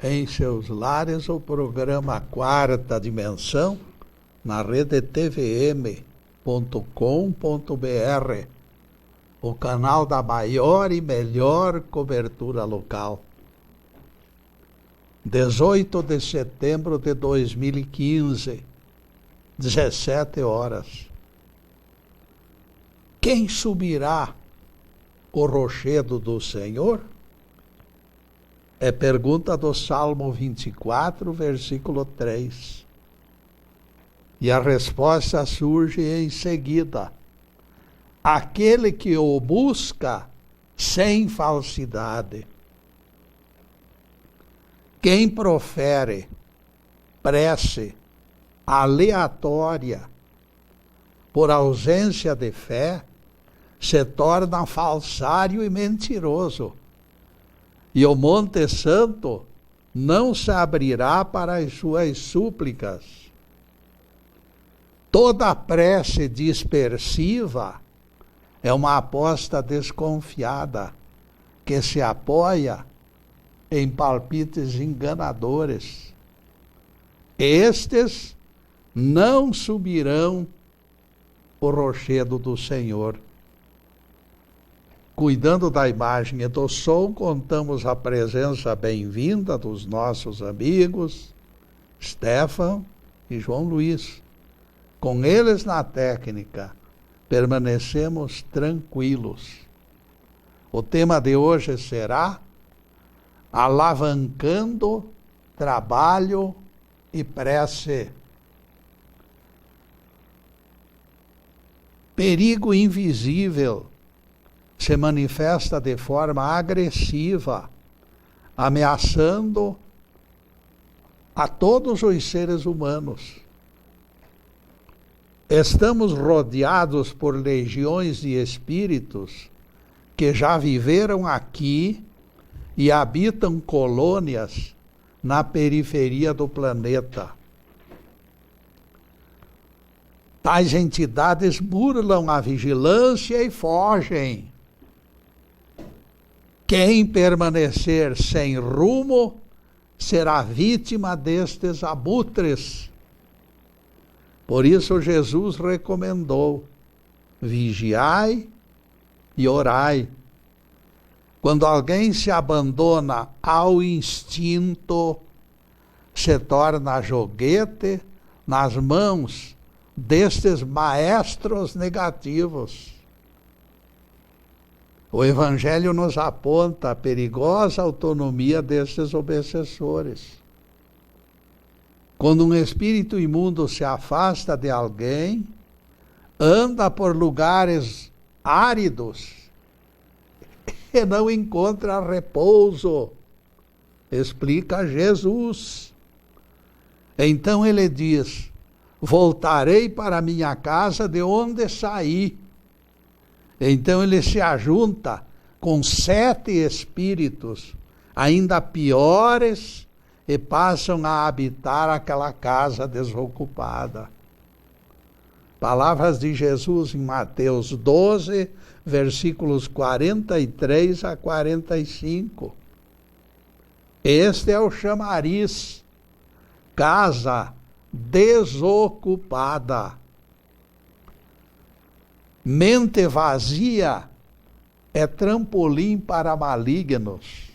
em seus lares o programa Quarta Dimensão na rede tvm.com.br, o canal da maior e melhor cobertura local. 18 de setembro de 2015, 17 horas. Quem subirá o rochedo do Senhor? É pergunta do Salmo 24, versículo 3. E a resposta surge em seguida. Aquele que o busca sem falsidade. Quem profere prece aleatória por ausência de fé se torna falsário e mentiroso. E o Monte Santo não se abrirá para as suas súplicas. Toda prece dispersiva é uma aposta desconfiada, que se apoia em palpites enganadores. Estes não subirão o rochedo do Senhor. Cuidando da imagem e do som, contamos a presença bem-vinda dos nossos amigos Stefan e João Luiz. Com eles na técnica, permanecemos tranquilos. O tema de hoje será alavancando trabalho e prece. Perigo invisível se manifesta de forma agressiva, ameaçando a todos os seres humanos. Estamos rodeados por legiões de espíritos que já viveram aqui e habitam colônias na periferia do planeta. Tais entidades burlam a vigilância e fogem. Quem permanecer sem rumo será vítima destes abutres. Por isso Jesus recomendou: vigiai e orai. Quando alguém se abandona ao instinto, se torna joguete nas mãos destes maestros negativos. O Evangelho nos aponta a perigosa autonomia destes obsessores. Quando um espírito imundo se afasta de alguém, anda por lugares áridos e não encontra repouso, explica Jesus. Então ele diz: voltarei para minha casa de onde saí. Então ele se ajunta com 7 espíritos, ainda piores, e passam a habitar aquela casa desocupada. Palavras de Jesus em Mateus 12, versículos 43 a 45. Este é o chamariz: casa desocupada. Mente vazia é trampolim para malignos.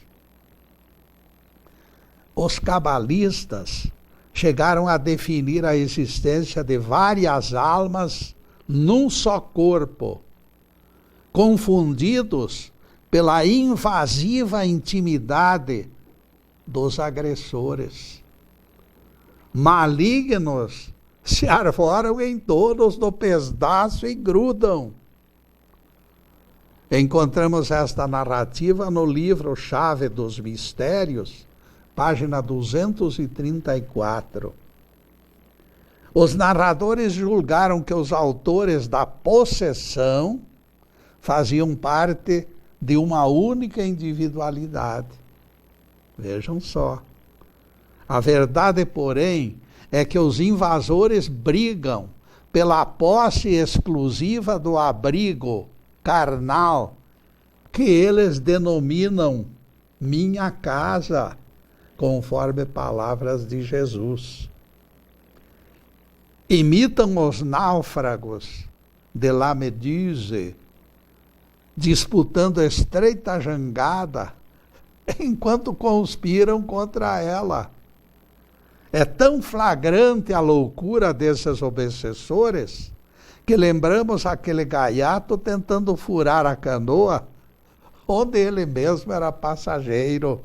Os cabalistas chegaram a definir a existência de várias almas num só corpo, confundidos pela invasiva intimidade dos agressores. Malignos se arvoram em todos do pedaço e grudam. Encontramos esta narrativa no livro Chave dos Mistérios, página 234. Os narradores julgaram que os autores da possessão faziam parte de uma única individualidade. Vejam só. A verdade, porém, é que os invasores brigam pela posse exclusiva do abrigo carnal, que eles denominam minha casa, conforme palavras de Jesus. Imitam os náufragos de La Méduse, disputando estreita jangada, enquanto conspiram contra ela. É tão flagrante a loucura desses obsessores que lembramos aquele gaiato tentando furar a canoa, onde ele mesmo era passageiro.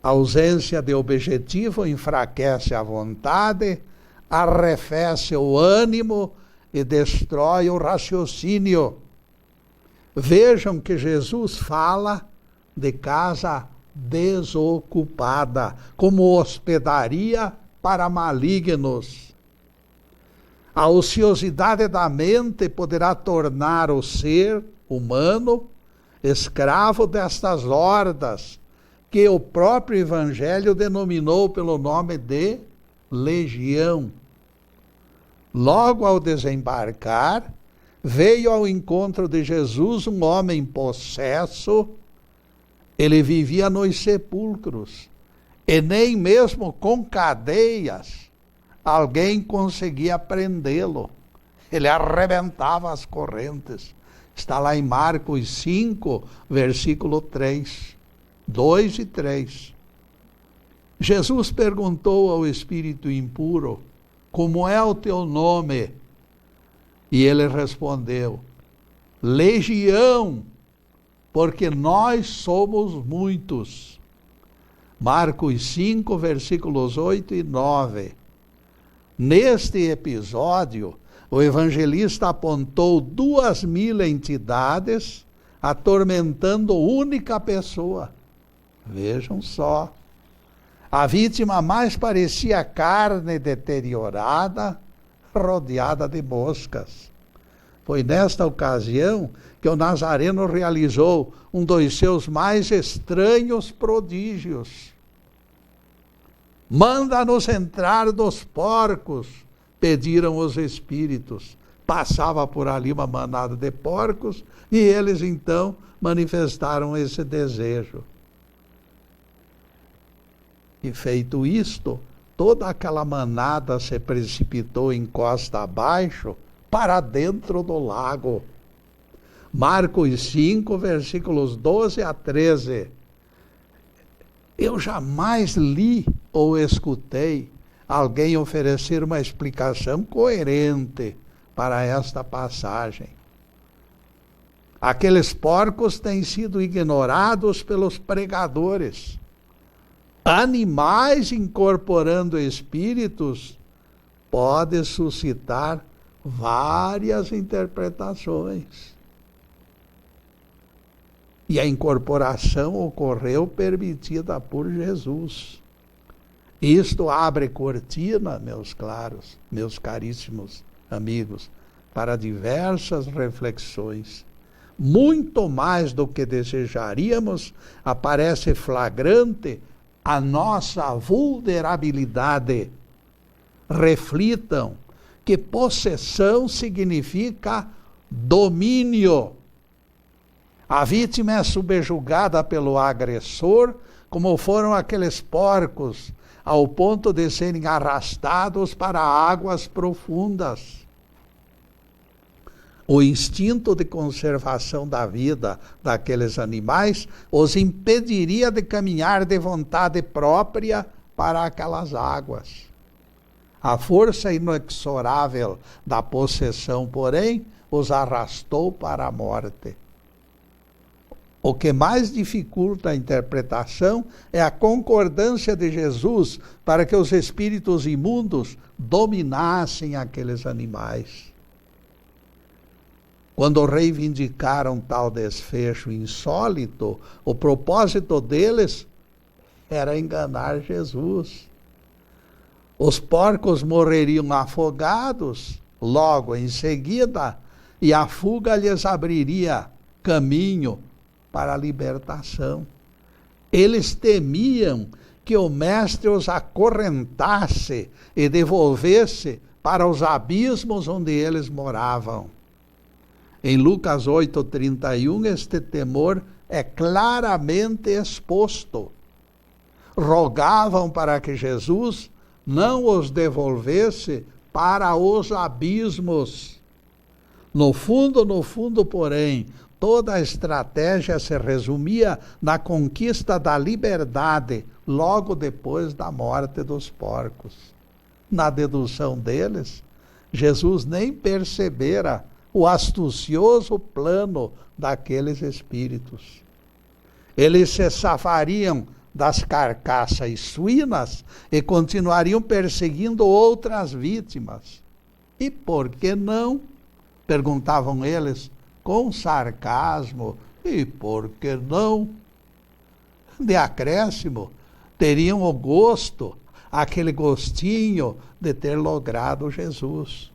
A ausência de objetivo enfraquece a vontade, arrefece o ânimo e destrói o raciocínio. Vejam que Jesus fala de casa desocupada, como hospedaria para malignos. A ociosidade da mente poderá tornar o ser humano escravo destas hordas, que o próprio Evangelho denominou pelo nome de legião. Logo ao desembarcar, veio ao encontro de Jesus um homem possesso. Ele vivia nos sepulcros, e nem mesmo com cadeias alguém conseguia prendê-lo. Ele arrebentava as correntes. Está lá em Marcos 5, versículo 3, 2 e 3. Jesus perguntou ao espírito impuro: como é o teu nome? E ele respondeu: Legião, porque nós somos muitos. Marcos 5, versículos 8 e 9. Neste episódio, o evangelista apontou 2.000 entidades atormentando única pessoa. Vejam só. A vítima mais parecia carne deteriorada, rodeada de moscas. Foi nesta ocasião que o Nazareno realizou um dos seus mais estranhos prodígios. Manda-nos entrar dos porcos, pediram os espíritos. Passava por ali uma manada de porcos e eles então manifestaram esse desejo. E feito isto, toda aquela manada se precipitou em costa abaixo para dentro do lago. Marcos 5, versículos 12 a 13. Eu jamais li ou escutei alguém oferecer uma explicação coerente para esta passagem. Aqueles porcos têm sido ignorados pelos pregadores. Animais incorporando espíritos pode suscitar várias interpretações. E a incorporação ocorreu permitida por Jesus. Isto abre cortina, meus claros, meus caríssimos amigos, para diversas reflexões. Muito mais do que desejaríamos, aparece flagrante a nossa vulnerabilidade. Reflitam que possessão significa domínio. A vítima é subjugada pelo agressor, como foram aqueles porcos, ao ponto de serem arrastados para águas profundas. O instinto de conservação da vida daqueles animais os impediria de caminhar de vontade própria para aquelas águas. A força inexorável da possessão, porém, os arrastou para a morte. O que mais dificulta a interpretação é a concordância de Jesus para que os espíritos imundos dominassem aqueles animais. Quando reivindicaram tal desfecho insólito, o propósito deles era enganar Jesus. Os porcos morreriam afogados logo em seguida, e a fuga lhes abriria caminho para a libertação. Eles temiam que o mestre os acorrentasse e devolvesse para os abismos onde eles moravam. Em Lucas 8:31, este temor é claramente exposto. rogavam para que Jesus não os devolvesse para os abismos. No fundo, porém, toda a estratégia se resumia na conquista da liberdade logo depois da morte dos porcos. Na dedução deles, Jesus nem percebera o astucioso plano daqueles espíritos. Eles se safariam das carcaças suínas e continuariam perseguindo outras vítimas. E por que não? Perguntavam eles com sarcasmo. E por que não? De acréscimo, teriam o gosto, aquele gostinho de ter logrado Jesus.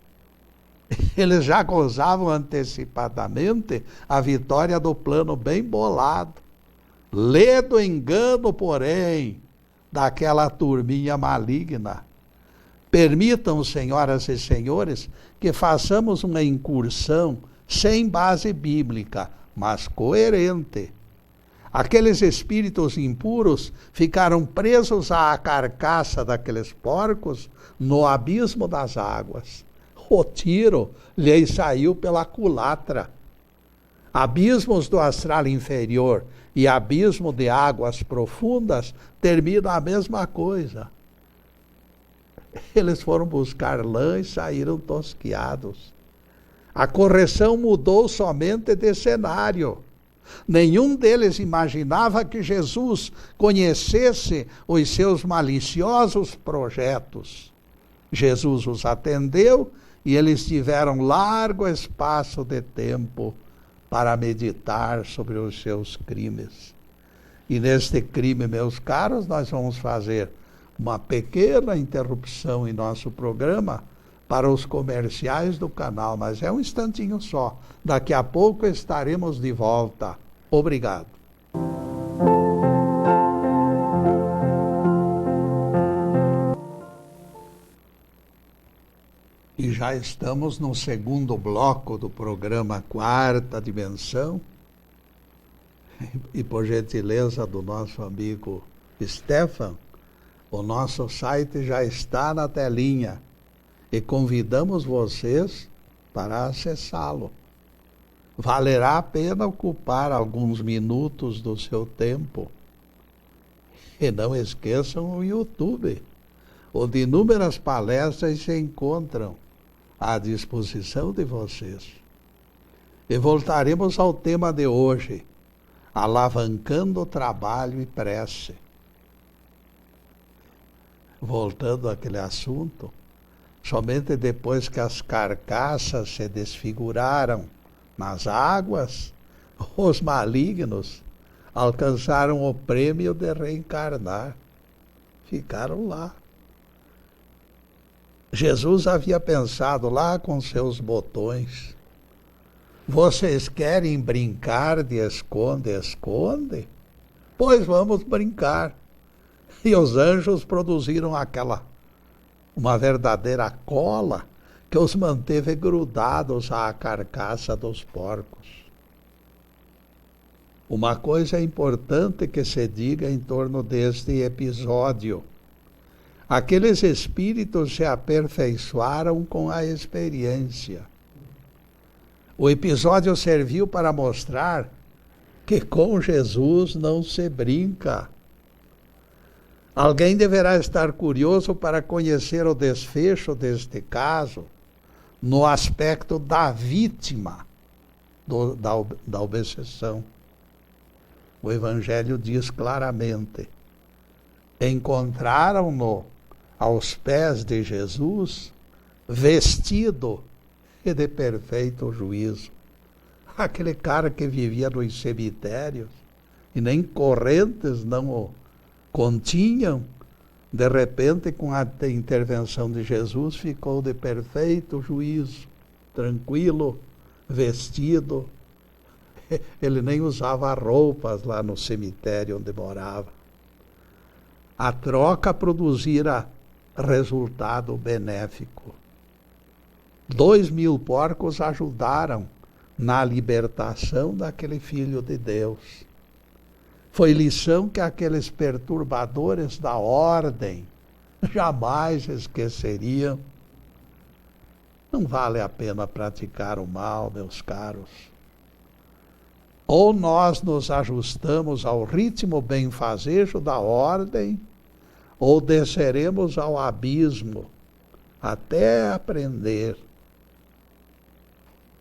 Eles já gozavam antecipadamente a vitória do plano bem bolado. Ledo engano, porém, daquela turminha maligna. Permitam, senhoras e senhores, que façamos uma incursão sem base bíblica, mas coerente. Aqueles espíritos impuros ficaram presos à carcaça daqueles porcos no abismo das águas. O tiro lhes saiu pela culatra. Abismos do astral inferior e abismo de águas profundas terminam a mesma coisa. Eles foram buscar lã e saíram tosquiados. A correção mudou somente de cenário. Nenhum deles imaginava que Jesus conhecesse os seus maliciosos projetos. Jesus os atendeu e eles tiveram largo espaço de tempo para meditar sobre os seus crimes. E neste crime, meus caros, nós vamos fazer uma pequena interrupção em nosso programa para os comerciais do canal, mas é um instantinho só. Daqui a pouco estaremos de volta. Obrigado. E já estamos no segundo bloco do programa Quarta Dimensão. E por gentileza do nosso amigo Stefan, o nosso site já está na telinha e convidamos vocês para acessá-lo. Valerá a pena ocupar alguns minutos do seu tempo. E não esqueçam o YouTube, onde inúmeras palestras se encontram à disposição de vocês. E voltaremos ao tema de hoje, alavancando trabalho e prece. Voltando àquele assunto, somente depois que as carcaças se desfiguraram nas águas, os malignos alcançaram o prêmio de reencarnar. Ficaram lá. Jesus havia pensado lá com seus botões: vocês querem brincar de esconde-esconde? Pois vamos brincar. E os anjos produziram uma verdadeira cola que os manteve grudados à carcaça dos porcos. Uma coisa importante que se diga em torno deste episódio: aqueles espíritos se aperfeiçoaram com a experiência. O episódio serviu para mostrar que com Jesus não se brinca. Alguém deverá estar curioso para conhecer o desfecho deste caso no aspecto da vítima da obsessão. O Evangelho diz claramente: encontraram-no aos pés de Jesus, vestido e de perfeito juízo. Aquele cara que vivia nos cemitérios e nem correntes não o continham, de repente, com a intervenção de Jesus, ficou de perfeito juízo, tranquilo, vestido. Ele nem usava roupas lá no cemitério onde morava. A troca produzira resultado benéfico. 2.000 porcos ajudaram na libertação daquele filho de Deus. Foi lição que aqueles perturbadores da ordem jamais esqueceriam. Não vale a pena praticar o mal, meus caros. Ou nós nos ajustamos ao ritmo benfazejo da ordem, ou desceremos ao abismo, até aprender.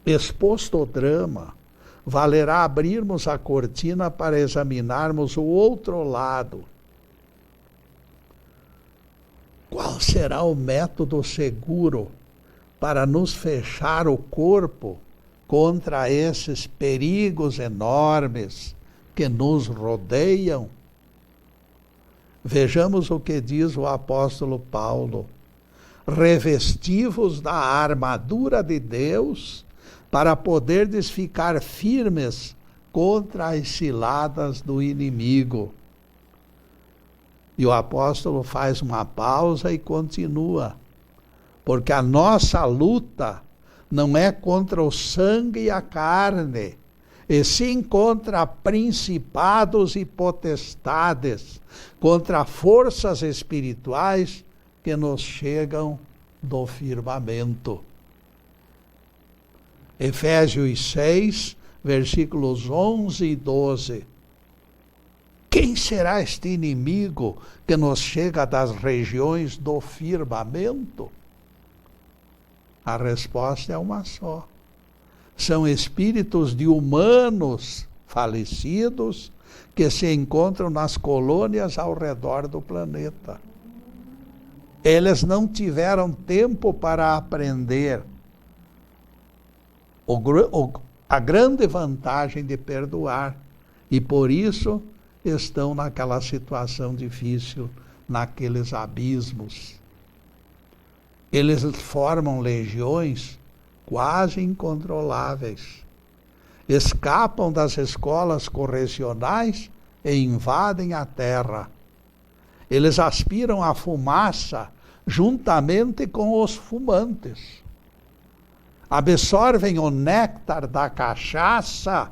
Exposto o drama, valerá abrirmos a cortina para examinarmos o outro lado. Qual será o método seguro para nos fechar o corpo contra esses perigos enormes que nos rodeiam? Vejamos o que diz o apóstolo Paulo: revesti-vos da armadura de Deus, para poderdes ficar firmes contra as ciladas do inimigo. E o apóstolo faz uma pausa e continua: porque a nossa luta não é contra o sangue e a carne, e sim contra principados e potestades, contra forças espirituais que nos chegam do firmamento. Efésios 6, versículos 11 e 12. Quem será este inimigo que nos chega das regiões do firmamento? A resposta é uma só. São espíritos de humanos falecidos que se encontram nas colônias ao redor do planeta. Eles não tiveram tempo para aprender a grande vantagem de perdoar, e por isso estão naquela situação difícil, naqueles abismos. Eles formam legiões quase incontroláveis, escapam das escolas correcionais e invadem a terra. Eles aspiram a fumaça juntamente com os fumantes. Absorvem o néctar da cachaça,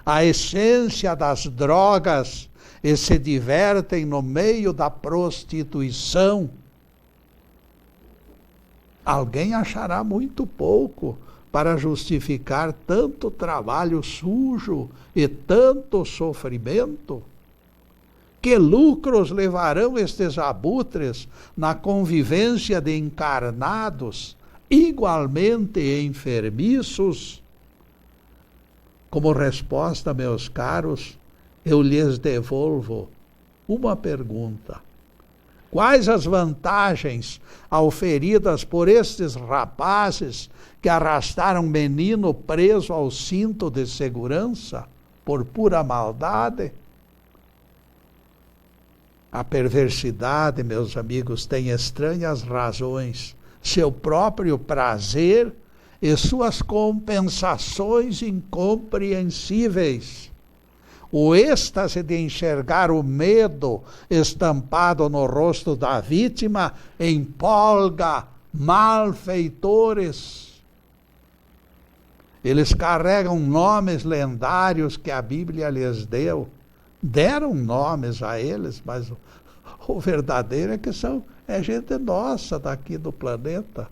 a essência das drogas, e se divertem no meio da prostituição. Alguém achará muito pouco para justificar tanto trabalho sujo e tanto sofrimento? Que lucros levarão estes abutres na convivência de encarnados igualmente enfermiços? Como resposta, meus caros, eu lhes devolvo uma pergunta: quais as vantagens auferidas por estes rapazes que arrastaram menino preso ao cinto de segurança por pura maldade? A perversidade, meus amigos, tem estranhas razões, seu próprio prazer e suas compensações incompreensíveis. O êxtase de enxergar o medo estampado no rosto da vítima empolga malfeitores. Eles carregam nomes lendários que a Bíblia lhes deu. Deram nomes a eles, mas o verdadeiro é que é gente nossa daqui do planeta.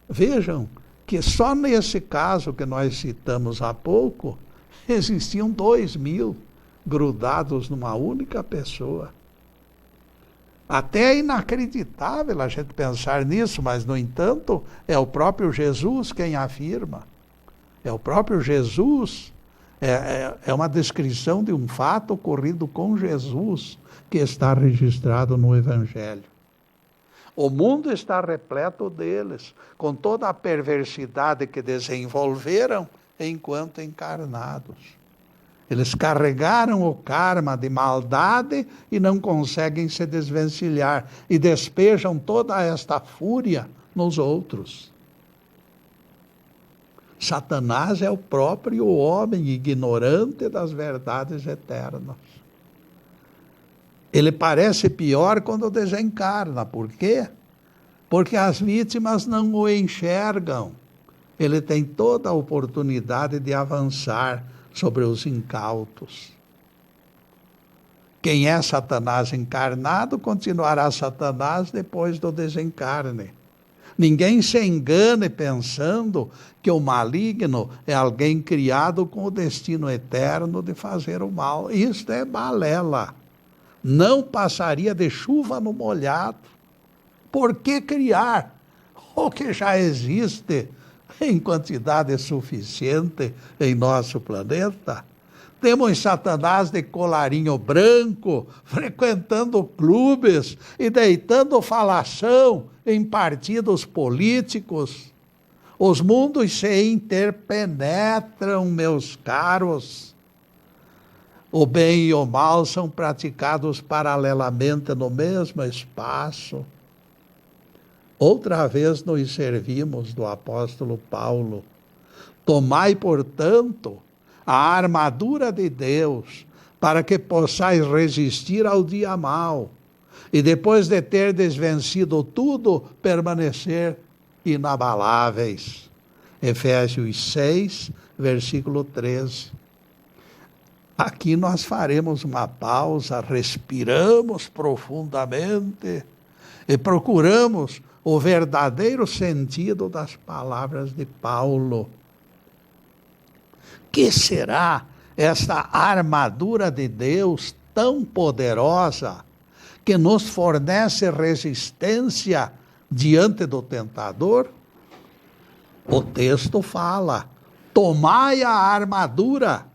Vejam que só nesse caso que nós citamos há pouco, existiam 2.000 grudados numa única pessoa. Até é inacreditável a gente pensar nisso, mas, no entanto, é o próprio Jesus quem afirma. É o próprio Jesus, é uma descrição de um fato ocorrido com Jesus, que está registrado no Evangelho. O mundo está repleto deles, com toda a perversidade que desenvolveram enquanto encarnados. Eles carregaram o karma de maldade e não conseguem se desvencilhar, e despejam toda esta fúria nos outros. Satanás é o próprio homem ignorante das verdades eternas. Ele parece pior quando desencarna. Por quê? Porque as vítimas não o enxergam. Ele tem toda a oportunidade de avançar sobre os incautos. Quem é Satanás encarnado continuará Satanás depois do desencarne. Ninguém se engane pensando que o maligno é alguém criado com o destino eterno de fazer o mal. Isto é balela. Não passaria de chuva no molhado. Por que criar o que já existe em quantidade suficiente em nosso planeta? Temos Satanás de colarinho branco, frequentando clubes e deitando falação em partidos políticos. Os mundos se interpenetram, meus caros. O bem e o mal são praticados paralelamente no mesmo espaço. Outra vez nos servimos do apóstolo Paulo. Tomai, portanto, a armadura de Deus, para que possais resistir ao dia mau, e depois de terdes vencido tudo, permanecer inabaláveis. Efésios 6, versículo 13. Aqui nós faremos uma pausa, respiramos profundamente e procuramos o verdadeiro sentido das palavras de Paulo. Que será esta armadura de Deus tão poderosa que nos fornece resistência diante do tentador? O texto fala: tomai a armadura.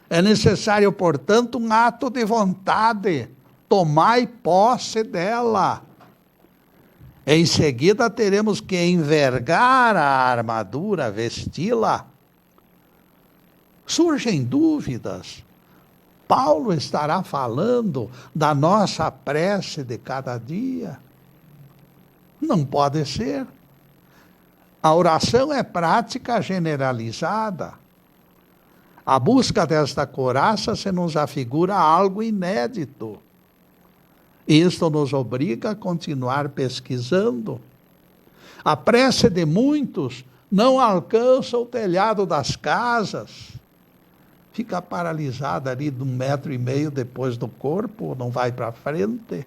É necessário, portanto, um ato de vontade. Tomai posse dela. Em seguida, teremos que envergar a armadura, vesti-la. Surgem dúvidas. Paulo estará falando da nossa prece de cada dia? Não pode ser. A oração é prática generalizada. A busca desta couraça se nos afigura algo inédito. Isto nos obriga a continuar pesquisando. A prece de muitos não alcança o telhado das casas. Fica paralisada ali de 1,5 metro depois do corpo, não vai para frente.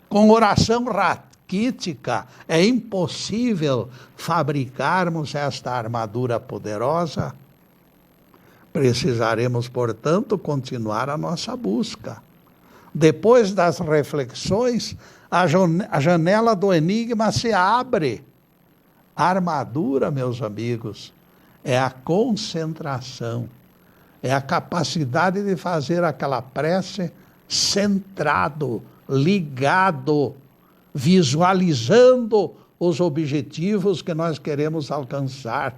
Com oração raquítica, é impossível fabricarmos esta armadura poderosa. Precisaremos, portanto, continuar a nossa busca. Depois das reflexões, a janela do enigma se abre. A armadura, meus amigos, é a concentração. É a capacidade de fazer aquela prece centrado, ligado, visualizando os objetivos que nós queremos alcançar.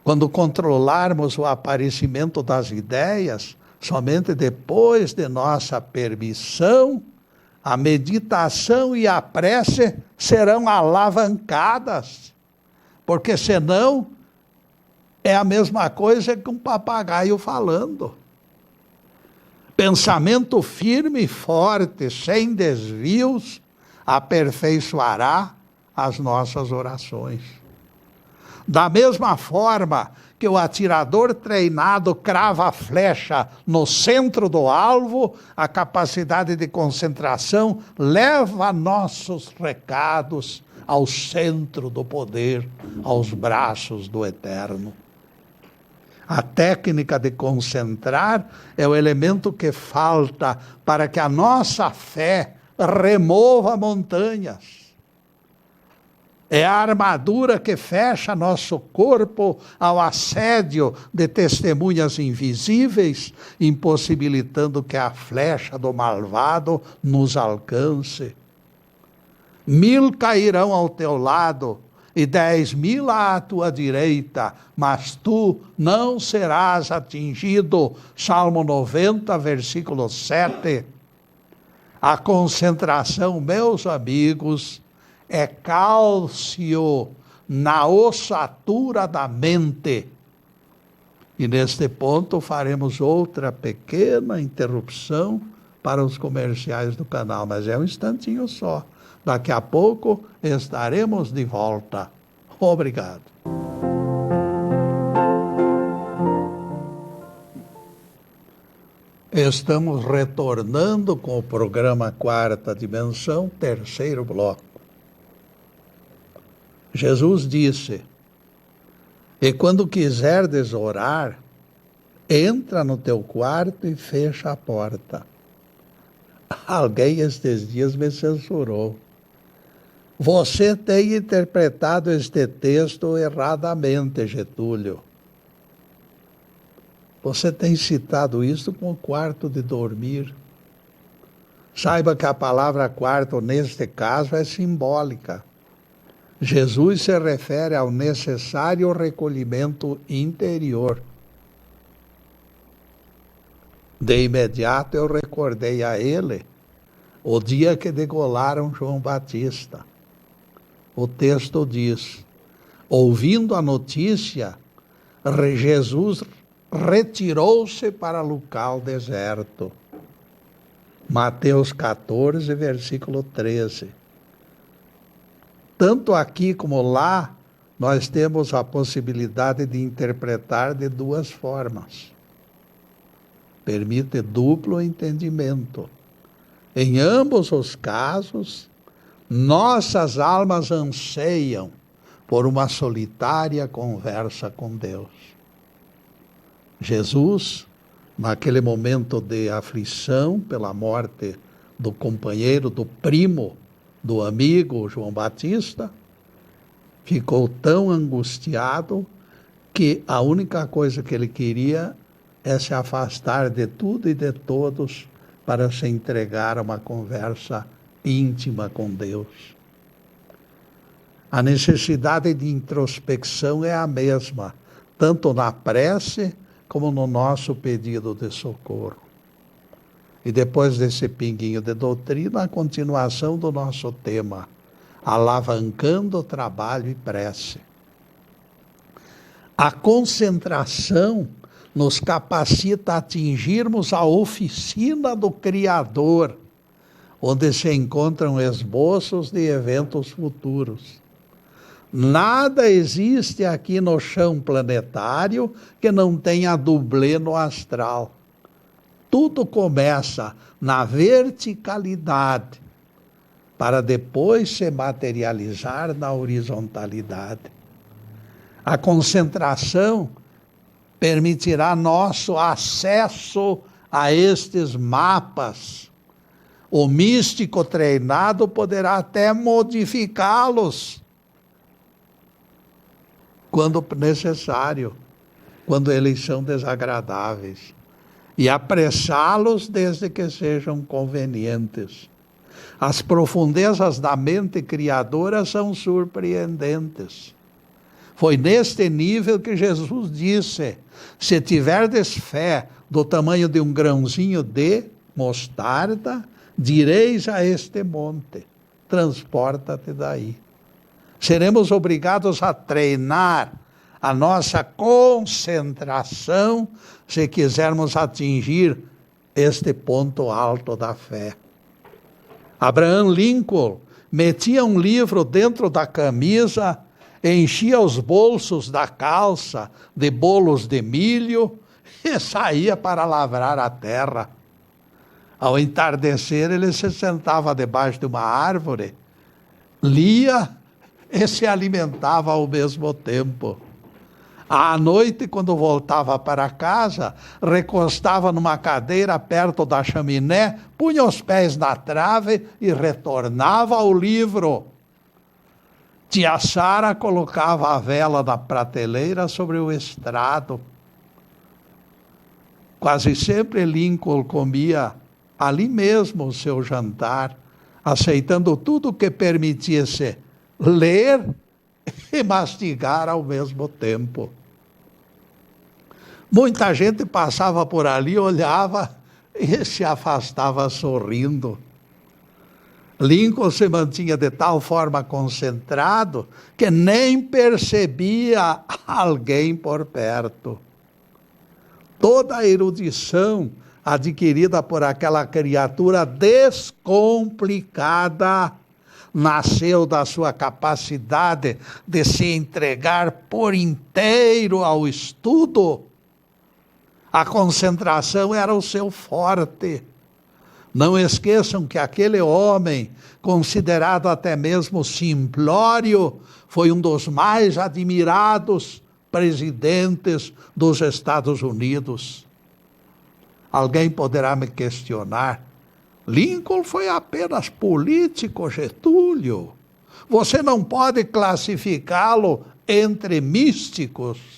Quando controlarmos o aparecimento das ideias, somente depois de nossa permissão, a meditação e a prece serão alavancadas, porque senão é a mesma coisa que um papagaio falando. Pensamento firme e forte, sem desvios, aperfeiçoará as nossas orações. Da mesma forma que o atirador treinado crava a flecha no centro do alvo, a capacidade de concentração leva nossos recados ao centro do poder, aos braços do Eterno. A técnica de concentrar é o elemento que falta para que a nossa fé remova montanhas. É a armadura que fecha nosso corpo ao assédio de testemunhas invisíveis, impossibilitando que a flecha do malvado nos alcance. 1000 cairão ao teu lado e 10.000 à tua direita, mas tu não serás atingido. Salmo 90, versículo 7. A concentração, meus amigos, é cálcio na ossatura da mente. E neste ponto faremos outra pequena interrupção para os comerciais do canal, mas é um instantinho só. Daqui a pouco estaremos de volta. Obrigado. Estamos retornando com o programa Quarta Dimensão, terceiro bloco. Jesus disse: e quando quiserdes orar, entra no teu quarto e fecha a porta. Alguém estes dias me censurou. Você tem interpretado este texto erradamente, Getúlio. Você tem citado isso com o quarto de dormir. Saiba que a palavra quarto, neste caso, é simbólica. Jesus se refere ao necessário recolhimento interior. De imediato eu recordei a ele o dia que degolaram João Batista. O texto diz: ouvindo a notícia, Jesus retirou-se para local deserto. Mateus 14, versículo 13. Tanto aqui como lá, nós temos a possibilidade de interpretar de duas formas. Permite duplo entendimento. Em ambos os casos, nossas almas anseiam por uma solitária conversa com Deus. Jesus, naquele momento de aflição pela morte do companheiro, do primo, do amigo João Batista, ficou tão angustiado que a única coisa que ele queria é se afastar de tudo e de todos para se entregar a uma conversa íntima com Deus. A necessidade de introspecção é a mesma, tanto na prece como no nosso pedido de socorro. E depois desse pinguinho de doutrina, a continuação do nosso tema, alavancando trabalho e prece. A concentração nos capacita a atingirmos a oficina do Criador, onde se encontram esboços de eventos futuros. Nada existe aqui no chão planetário que não tenha dublê no astral. Tudo começa na verticalidade, para depois se materializar na horizontalidade. A concentração permitirá nosso acesso a estes mapas. O místico treinado poderá até modificá-los quando necessário, quando eles são desagradáveis, e apressá-los desde que sejam convenientes. As profundezas da mente criadora são surpreendentes. Foi neste nível que Jesus disse: se tiverdes fé do tamanho de um grãozinho de mostarda, direis a este monte: transporta-te daí. Seremos obrigados a treinar a nossa concentração se quisermos atingir este ponto alto da fé. Abraham Lincoln metia um livro dentro da camisa, enchia os bolsos da calça de bolos de milho e saía para lavrar a terra. Ao entardecer, ele se sentava debaixo de uma árvore, lia e se alimentava ao mesmo tempo. À noite, quando voltava para casa, recostava numa cadeira perto da chaminé, punha os pés na trave e retornava ao livro. Tia Sara colocava a vela na prateleira sobre o estrado. Quase sempre Lincoln comia ali mesmo o seu jantar, aceitando tudo que permitisse ler e mastigar ao mesmo tempo. Muita gente passava por ali, olhava e se afastava sorrindo. Lincoln se mantinha de tal forma concentrado que nem percebia alguém por perto. Toda a erudição adquirida por aquela criatura descomplicada nasceu da sua capacidade de se entregar por inteiro ao estudo. A concentração era o seu forte. Não esqueçam que aquele homem, considerado até mesmo simplório, foi um dos mais admirados presidentes dos Estados Unidos. Alguém poderá me questionar: Lincoln foi apenas político, Getúlio. Você não pode classificá-lo entre místicos.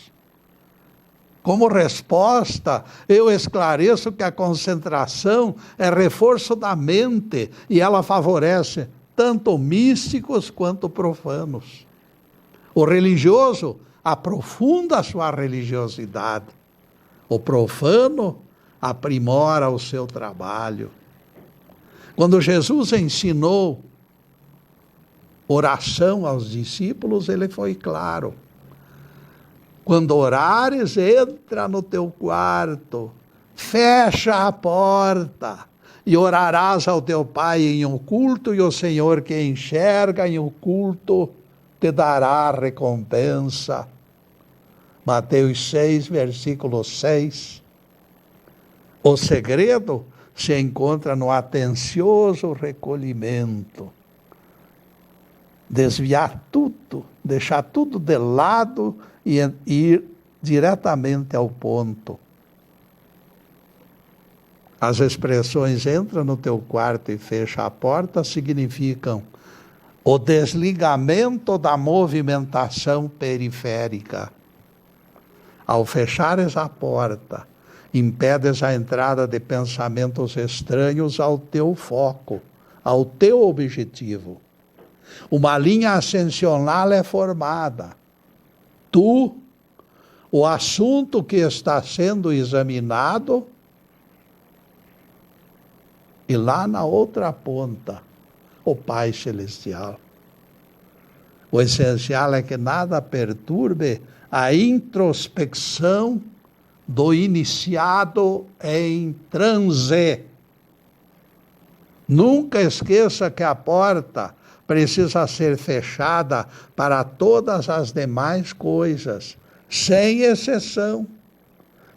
Como resposta, eu esclareço que a concentração é reforço da mente e ela favorece tanto místicos quanto profanos. O religioso aprofunda a sua religiosidade. O profano aprimora o seu trabalho. Quando Jesus ensinou oração aos discípulos, ele foi claro. Quando orares, entra no teu quarto, fecha a porta e orarás ao teu Pai em oculto, e o Senhor que enxerga em oculto te dará recompensa. Mateus 6, versículo 6. O segredo se encontra no atencioso recolhimento. Desviar tudo, deixar tudo de lado e ir diretamente ao ponto. As expressões entra no teu quarto e fecha a porta significam o desligamento da movimentação periférica. Ao fechares a porta, impedes a entrada de pensamentos estranhos ao teu foco, ao teu objetivo. Uma linha ascensional é formada. Tu, o assunto que está sendo examinado, e lá na outra ponta, o Pai Celestial. O essencial é que nada perturbe a introspecção do iniciado em transe. Nunca esqueça que a porta precisa ser fechada para todas as demais coisas, sem exceção.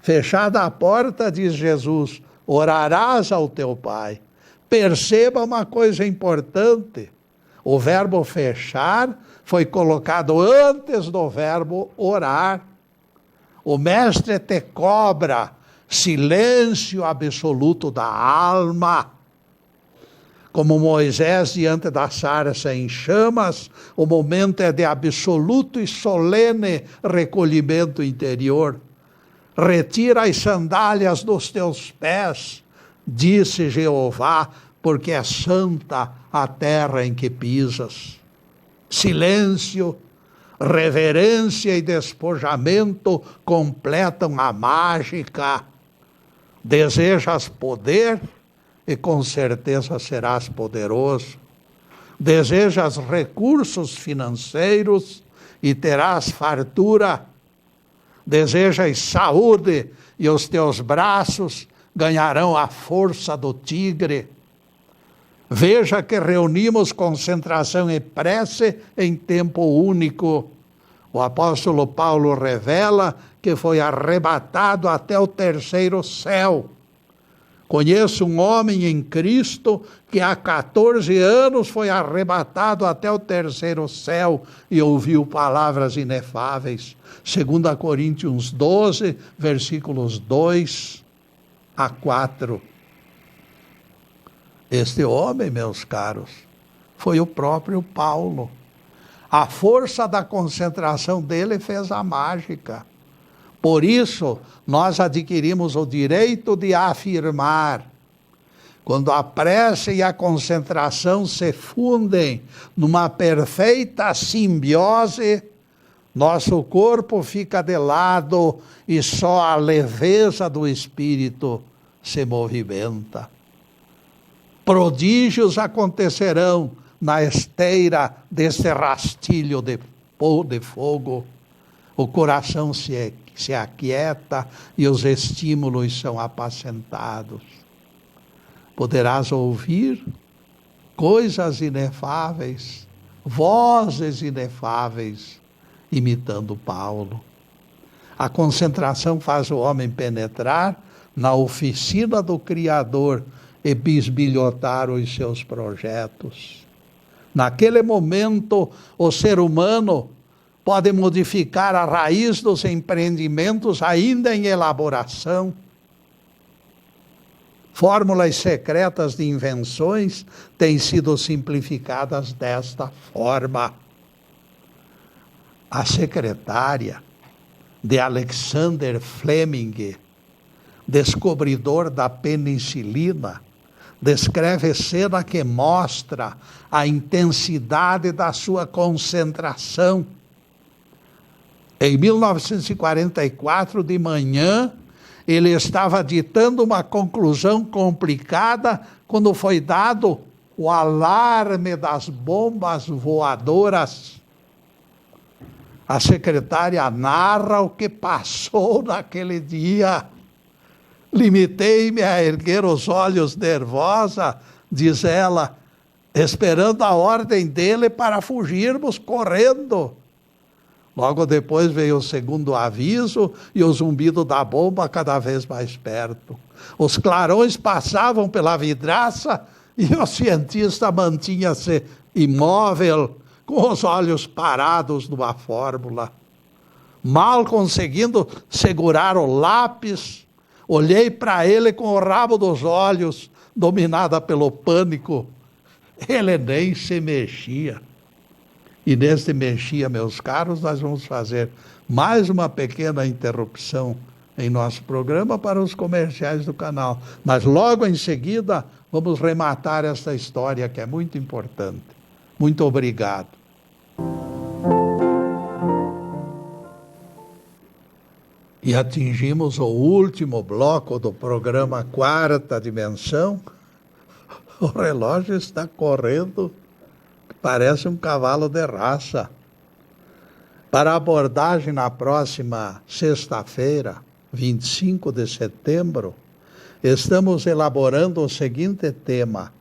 Fechada a porta, diz Jesus, orarás ao teu Pai. Perceba uma coisa importante: o verbo fechar foi colocado antes do verbo orar. O mestre te cobra silêncio absoluto da alma. Como Moisés diante da sarça em chamas, o momento é de absoluto e solene recolhimento interior. Retira as sandálias dos teus pés, disse Jeová, porque é santa a terra em que pisas. Silêncio, reverência e despojamento completam a mágica. Desejas poder? E com certeza serás poderoso. Desejas recursos financeiros e terás fartura. Desejas saúde e os teus braços ganharão a força do tigre. Veja que reunimos concentração e prece em tempo único. O apóstolo Paulo revela que foi arrebatado até o terceiro céu. Conheço um homem em Cristo que há 14 anos foi arrebatado até o terceiro céu e ouviu palavras inefáveis. 2 Coríntios 12, versículos 2 a 4. Este homem, meus caros, foi o próprio Paulo. A força da concentração dele fez a mágica. Por isso, nós adquirimos o direito de afirmar: quando a prece e a concentração se fundem numa perfeita simbiose, nosso corpo fica de lado e só a leveza do espírito se movimenta. Prodígios acontecerão na esteira desse rastilho de fogo. O coração se aquieta e os estímulos são apacentados. Poderás ouvir coisas inefáveis, vozes inefáveis, imitando Paulo. A concentração faz o homem penetrar na oficina do Criador e bisbilhotar os seus projetos. Naquele momento, o ser humano pode modificar a raiz dos empreendimentos ainda em elaboração. Fórmulas secretas de invenções têm sido simplificadas desta forma. A secretária de Alexander Fleming, descobridor da penicilina, descreve cena que mostra a intensidade da sua concentração. Em 1944, de manhã, ele estava ditando uma conclusão complicada quando foi dado o alarme das bombas voadoras. A secretária narra o que passou naquele dia. Limitei-me a erguer os olhos nervosa, diz ela, esperando a ordem dele para fugirmos correndo. Logo depois veio o segundo aviso e o zumbido da bomba cada vez mais perto. Os clarões passavam pela vidraça e o cientista mantinha-se imóvel, com os olhos parados numa fórmula. Mal conseguindo segurar o lápis, olhei para ele com o rabo dos olhos, dominada pelo pânico. Ele nem se mexia. E neste mexia, meus caros, nós vamos fazer mais uma pequena interrupção em nosso programa para os comerciais do canal. Mas logo em seguida vamos rematar esta história que é muito importante. Muito obrigado. E atingimos o último bloco do programa Quarta Dimensão. O relógio está correndo, parece um cavalo de raça. Para a abordagem na próxima sexta-feira, 25 de setembro, estamos elaborando o seguinte tema: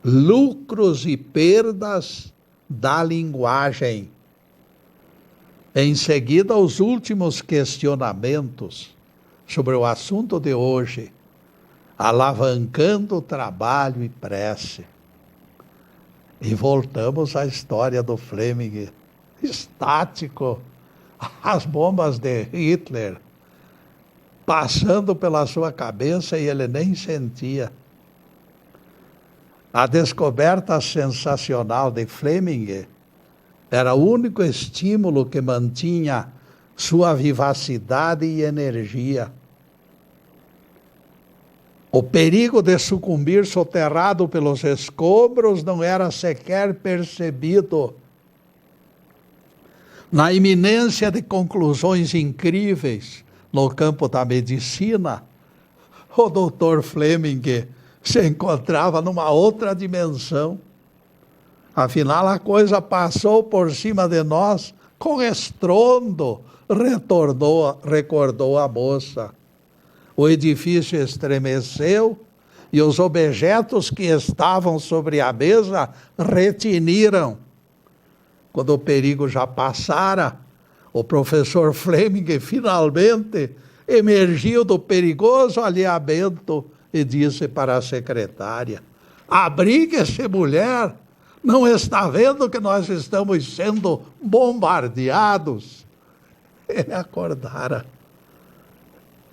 lucros e perdas da linguagem. Em seguida, os últimos questionamentos sobre o assunto de hoje, alavancando o trabalho e prece. E voltamos à história do Fleming, estático, as bombas de Hitler passando pela sua cabeça e ele nem sentia. A descoberta sensacional de Fleming era o único estímulo que mantinha sua vivacidade e energia. O perigo de sucumbir soterrado pelos escombros não era sequer percebido. Na iminência de conclusões incríveis no campo da medicina, o Dr. Fleming se encontrava numa outra dimensão. Afinal, a coisa passou por cima de nós com estrondo, recordou a moça. O edifício estremeceu e os objetos que estavam sobre a mesa retiniram. Quando o perigo já passara, o professor Fleming finalmente emergiu do perigoso alinhamento e disse para a secretária: abrigue-se, mulher, não está vendo que nós estamos sendo bombardeados? Ele acordara.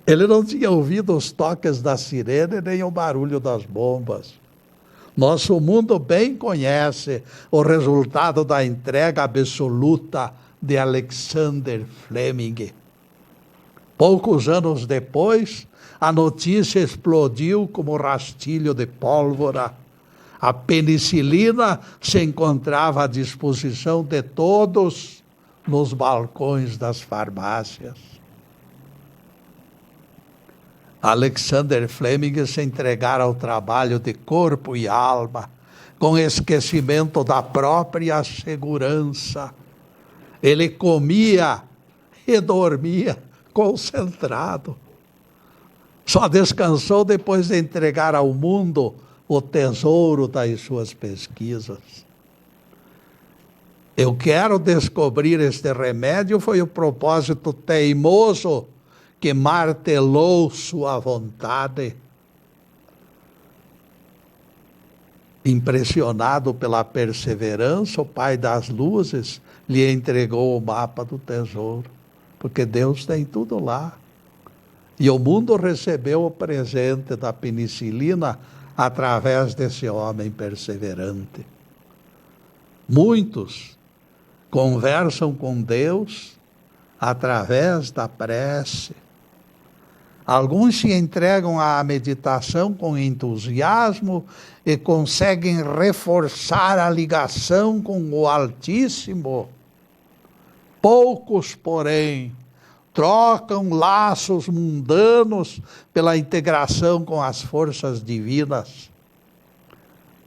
Ele não tinha ouvido os toques da sirene nem o barulho das bombas. Nosso mundo bem conhece o resultado da entrega absoluta de Alexander Fleming. Poucos anos depois, a notícia explodiu como rastilho de pólvora. A penicilina se encontrava à disposição de todos nos balcões das farmácias. Alexander Fleming se entregara ao trabalho de corpo e alma, com esquecimento da própria segurança. Ele comia e dormia concentrado. Só descansou depois de entregar ao mundo o tesouro das suas pesquisas. Eu quero descobrir este remédio, foi o propósito teimoso que martelou sua vontade. Impressionado pela perseverança, o Pai das Luzes lhe entregou o mapa do tesouro, porque Deus tem tudo lá. E o mundo recebeu o presente da penicilina através desse homem perseverante. Muitos conversam com Deus através da prece. Alguns se entregam à meditação com entusiasmo e conseguem reforçar a ligação com o Altíssimo. Poucos, porém, trocam laços mundanos pela integração com as forças divinas.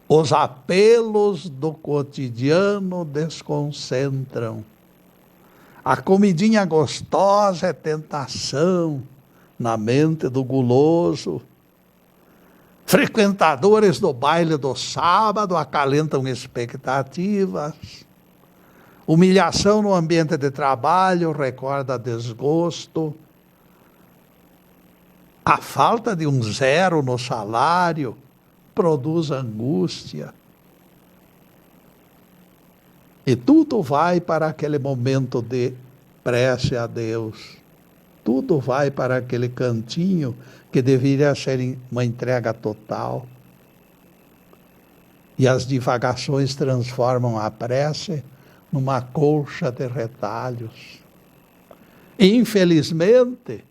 Os apelos do cotidiano desconcentram. A comidinha gostosa é tentação na mente do guloso. Frequentadores do baile do sábado acalentam expectativas. Humilhação no ambiente de trabalho recorda desgosto. A falta de um zero no salário produz angústia. E tudo vai para aquele momento de prece a Deus. Tudo vai para aquele cantinho que deveria ser uma entrega total. E as divagações transformam a prece numa colcha de retalhos. Infelizmente,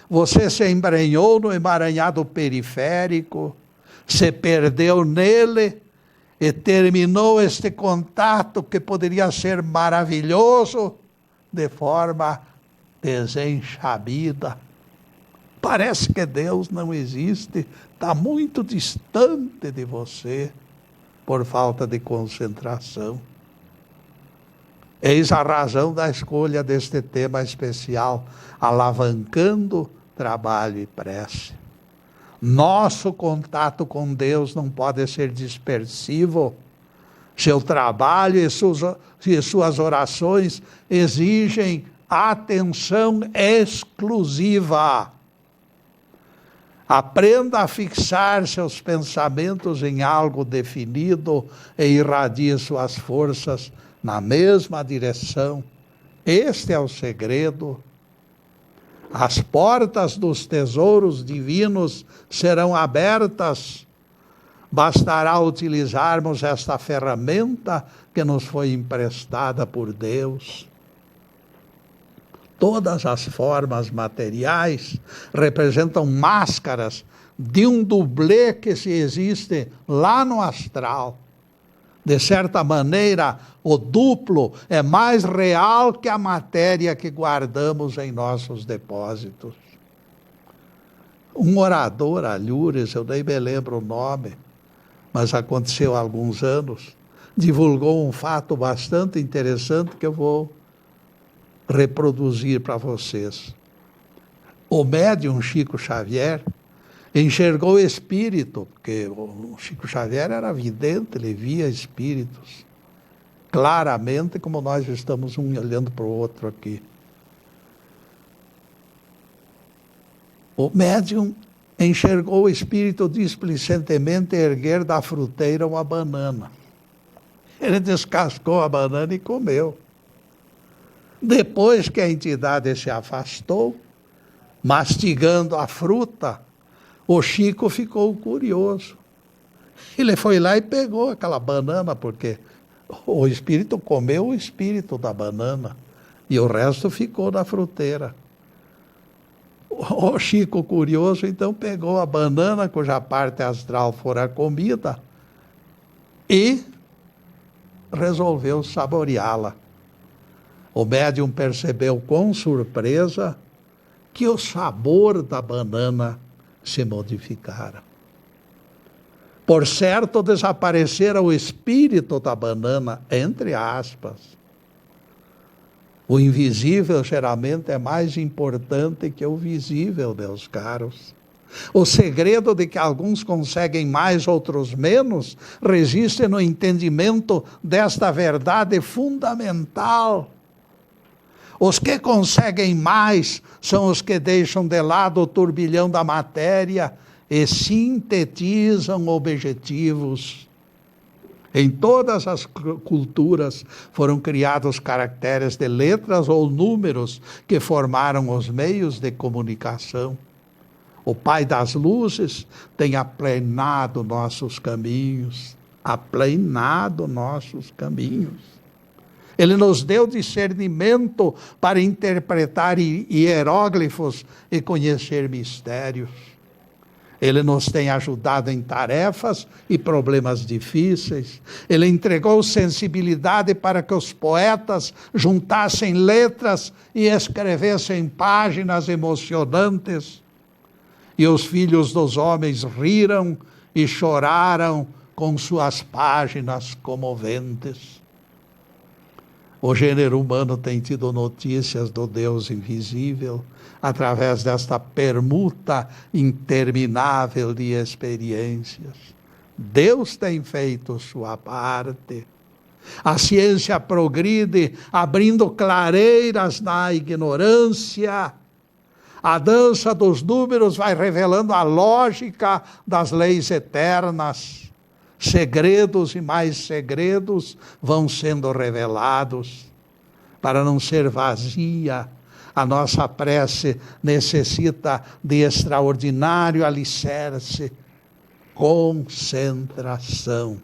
você se embrenhou no emaranhado periférico, se perdeu nele e terminou este contato que poderia ser maravilhoso de forma desenxabida. Parece que Deus não existe, está muito distante de você por falta de concentração. Eis a razão da escolha deste tema especial, alavancando trabalho e prece. Nosso contato com Deus não pode ser dispersivo. Seu trabalho e suas orações exigem atenção exclusiva. Aprenda a fixar seus pensamentos em algo definido e irradie suas forças na mesma direção. Este é o segredo. As portas dos tesouros divinos serão abertas. Bastará utilizarmos esta ferramenta que nos foi emprestada por Deus. Todas as formas materiais representam máscaras de um dublê que se existe lá no astral. De certa maneira, o duplo é mais real que a matéria que guardamos em nossos depósitos. Um orador, Alhures, eu nem me lembro o nome, mas aconteceu há alguns anos, divulgou um fato bastante interessante que eu vou reproduzir para vocês. O médium Chico Xavier enxergou espírito, porque o Chico Xavier era vidente, ele via espíritos claramente, como nós estamos um olhando para o outro aqui. O médium enxergou o espírito displicentemente erguer da fruteira uma banana. Ele descascou a banana e comeu. Depois que a entidade se afastou, mastigando a fruta, o Chico ficou curioso. Ele foi lá e pegou aquela banana, porque o espírito comeu o espírito da banana e o resto ficou na fruteira. O Chico, curioso, então pegou a banana, cuja parte astral fora comida, e resolveu saboreá-la. O médium percebeu com surpresa que o sabor da banana se modificara. Por certo, desaparecera o espírito da banana, entre aspas. O invisível geralmente é mais importante que o visível, meus caros. O segredo de que alguns conseguem mais, outros menos, resiste no entendimento desta verdade fundamental. Os que conseguem mais são os que deixam de lado o turbilhão da matéria e sintetizam objetivos. Em todas as culturas foram criados caracteres de letras ou números que formaram os meios de comunicação. O Pai das Luzes tem aplanado nossos caminhos, Ele nos deu discernimento para interpretar hieróglifos e conhecer mistérios. Ele nos tem ajudado em tarefas e problemas difíceis. Ele entregou sensibilidade para que os poetas juntassem letras e escrevessem páginas emocionantes. E os filhos dos homens riram e choraram com suas páginas comoventes. O gênero humano tem tido notícias do Deus invisível através desta permuta interminável de experiências. Deus tem feito sua parte. A ciência progride, abrindo clareiras na ignorância. A dança dos números vai revelando a lógica das leis eternas. Segredos e mais segredos vão sendo revelados. Para não ser vazia, a nossa prece necessita de extraordinário alicerce, concentração.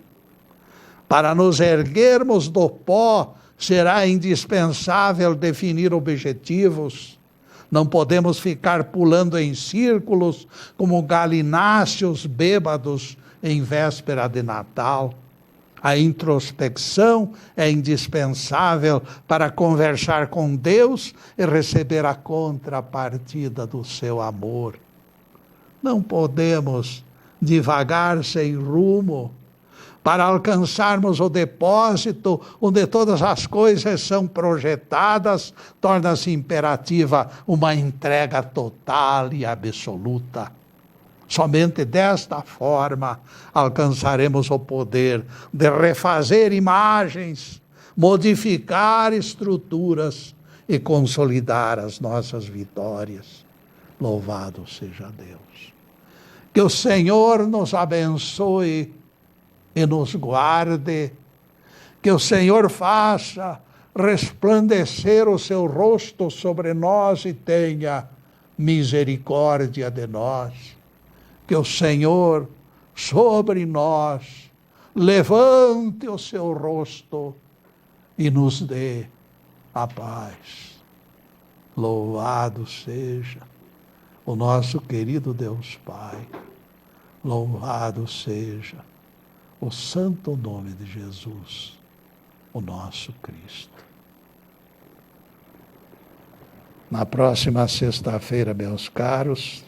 Para nos erguermos do pó, será indispensável definir objetivos. Não podemos ficar pulando em círculos como galináceos bêbados em véspera de Natal. A introspecção é indispensável para conversar com Deus e receber a contrapartida do seu amor. Não podemos divagar sem rumo. Para alcançarmos o depósito onde todas as coisas são projetadas, torna-se imperativa uma entrega total e absoluta. Somente desta forma alcançaremos o poder de refazer imagens, modificar estruturas e consolidar as nossas vitórias. Louvado seja Deus. Que o Senhor nos abençoe e nos guarde, que o Senhor faça resplandecer o seu rosto sobre nós e tenha misericórdia de nós. Que o Senhor sobre nós levante o seu rosto e nos dê a paz. Louvado seja o nosso querido Deus Pai. Louvado seja o santo nome de Jesus, o nosso Cristo. Na próxima sexta-feira, meus caros,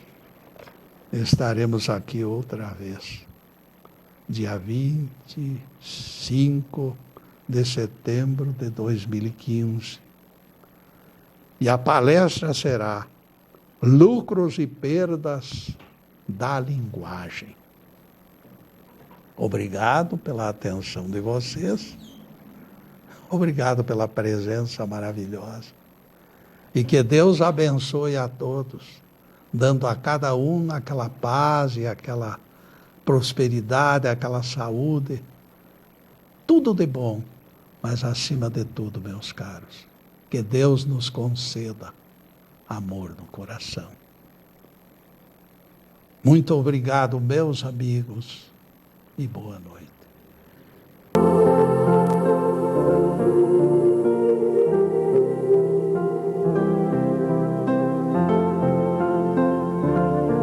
estaremos aqui outra vez, dia 25 de setembro de 2015. E a palestra será Lucros e Perdas da Linguagem. Obrigado pela atenção de vocês. Obrigado pela presença maravilhosa. E que Deus abençoe a todos, dando a cada um aquela paz e aquela prosperidade, aquela saúde. Tudo de bom, mas acima de tudo, meus caros, que Deus nos conceda amor no coração. Muito obrigado, meus amigos, e boa noite.